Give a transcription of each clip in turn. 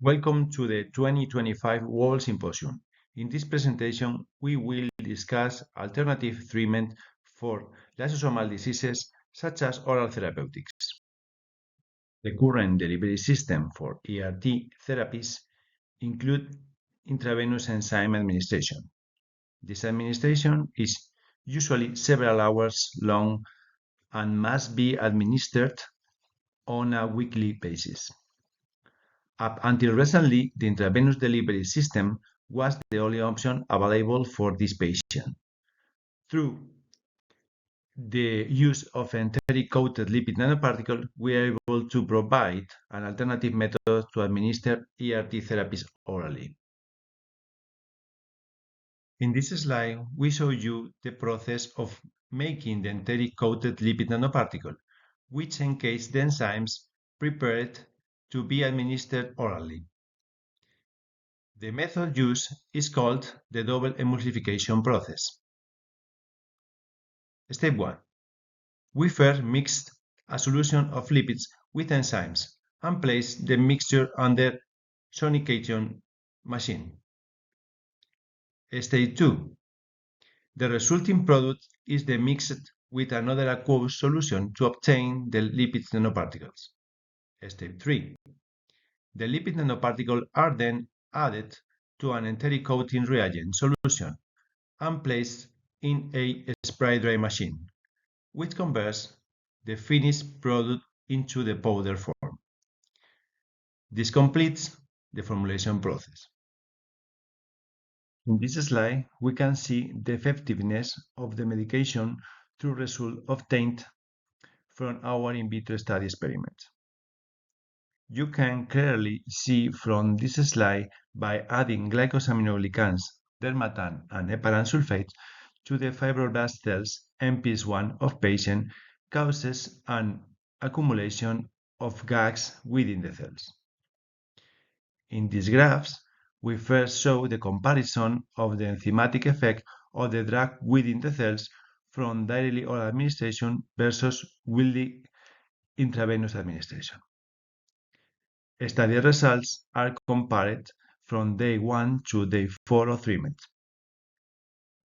Welcome to the 2025 World Symposium. In this presentation, we will discuss alternative treatment for lysosomal diseases such as oral therapeutics. The current delivery system for ERT therapies include intravenous enzyme administration. This administration is usually several hours long and must be administered on a weekly basis. Up until recently, the intravenous delivery system was the only option available for this patient. Through the use of enteric-coated lipid nanoparticle, we are able to provide an alternative method to administer ERT therapies orally. In this slide, we show you the process of making the enteric-coated lipid nanoparticle, which encases the enzymes prepared to be administered orally. The method used is called the double emulsification process. Step 1. We first mix a solution of lipids with enzymes and place the mixture under sonication machine. Step 2. The resulting product is then mixed with another aqueous solution to obtain the lipid nanoparticles. Step 3. The lipid nanoparticles are then added to an enteric coating reagent solution and placed in a spray dry machine, which converts the finished product into the powder form. This completes the formulation process. In this slide, we can see the effectiveness of the medication through results obtained from our in vitro study experiments. You can clearly see from this slide by adding glycosaminoglycans, dermatan, and heparan sulfate to the fibroblast cells MPS1 of patient causes an accumulation of GAGs within the cells. In these graphs, we first show the comparison of the enzymatic effect of the drug within the cells from daily oral administration versus weekly intravenous administration. Study results are compared from day 1 to day 4 of treatment.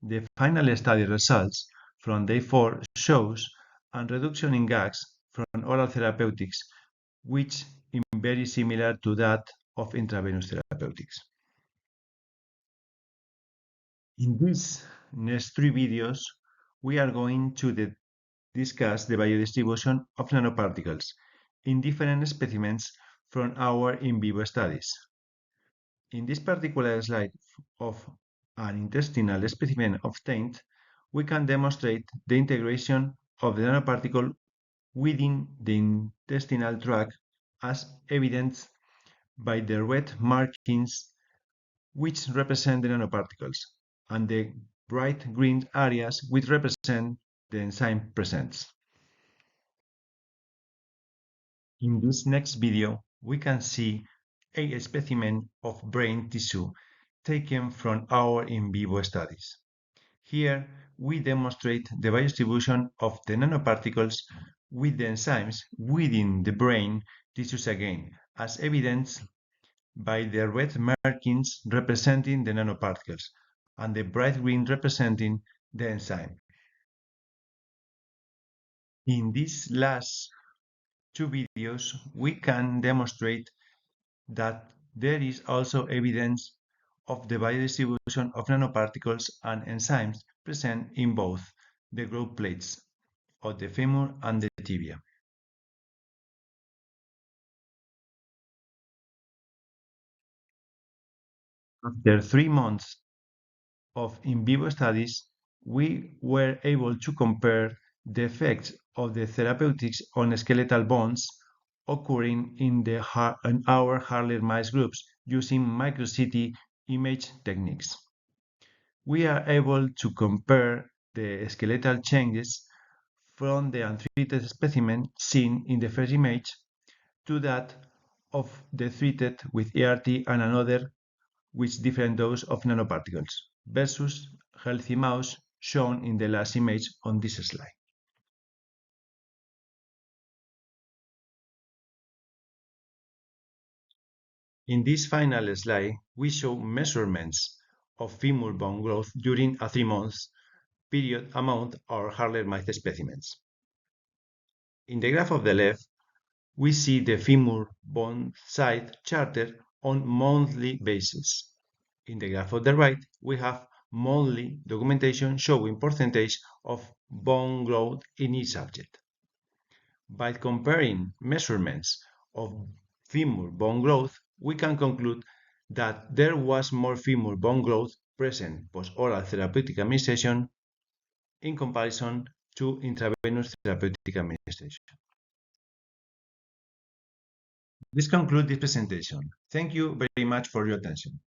The final study results from day 4 shows a reduction in GAGs from oral therapeutics, which is very similar to that of intravenous therapeutics. In these next 3 videos, we are going to discuss the biodistribution of nanoparticles in different specimens from our in vivo studies. In this particular slide of an intestinal specimen obtained, we can demonstrate the integration of the nanoparticle within the intestinal tract as evidenced by the red markings which represent the nanoparticles and the bright green areas which represent the enzyme presence. In this next video, we can see a specimen of brain tissue taken from our in vivo studies. Here, we demonstrate the biodistribution of the nanoparticles with the enzymes within the brain tissues again, as evidenced by the red markings representing the nanoparticles and the bright green representing the enzyme. In these last 2 videos, we can demonstrate that there is also evidence of the biodistribution of nanoparticles and enzymes present in both the growth plates of the femur and the tibia. After 3 months of in vivo studies, we were able to compare the effects of the therapeutics on skeletal bones occurring in our Harler mice groups using microCT image techniques. We are able to compare the skeletal changes from the untreated specimen seen in the first image to that of the treated with ERT and another with different dose of nanoparticles versus healthy mouse shown in the last image on this slide. In this final slide, we show measurements of femur bone growth during a 3 months period among our Harler-Meisters specimens. In the graph of the left, we see the femur bone size charted on monthly basis. In the graph of the right, we have monthly documentation showing percentage of bone growth in each subject. By comparing measurements of femur bone growth, we can conclude that there was more femur bone growth present post-oral therapeutic administration in comparison to intravenous therapeutic administration. This concludes this presentation. Thank you very much for your attention.